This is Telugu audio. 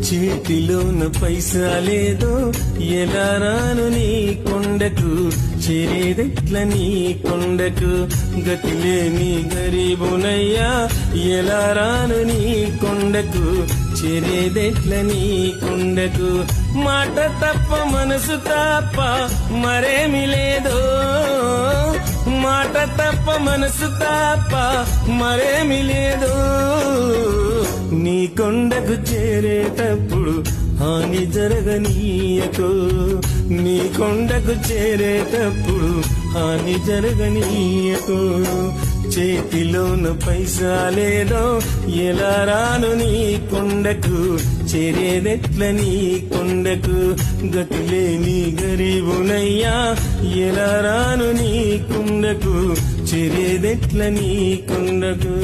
చీటిలోన పైసా లేదో ఎలా రాను నీ కొండకు, చేరేదెట్ల నీ కొండకు, గతిలేని గరీబునయ్యా ఎలా రాను నీ కొండకు, చేరేదెట్ల నీ కొండకు. మాట తప్ప మనసు తప్ప మరేమి లేదో, మాట తప్ప మనసు తప్ప మరేమి లేదో. నీ కొండకు చేరేటప్పుడు హాని జరగనీయకు, నీ కొండకు చేరేటప్పుడు హాని జరగనీయకు. చేతిలోన పైసా లేదో ఎలా రాను నీ కొండకు, చేరేదెట్ల నీ కొండకు, గతిలేని గరీబునయ్యా ఎలా రాను నీ కొండకు, చేరేదెట్ల నీ కొండకు.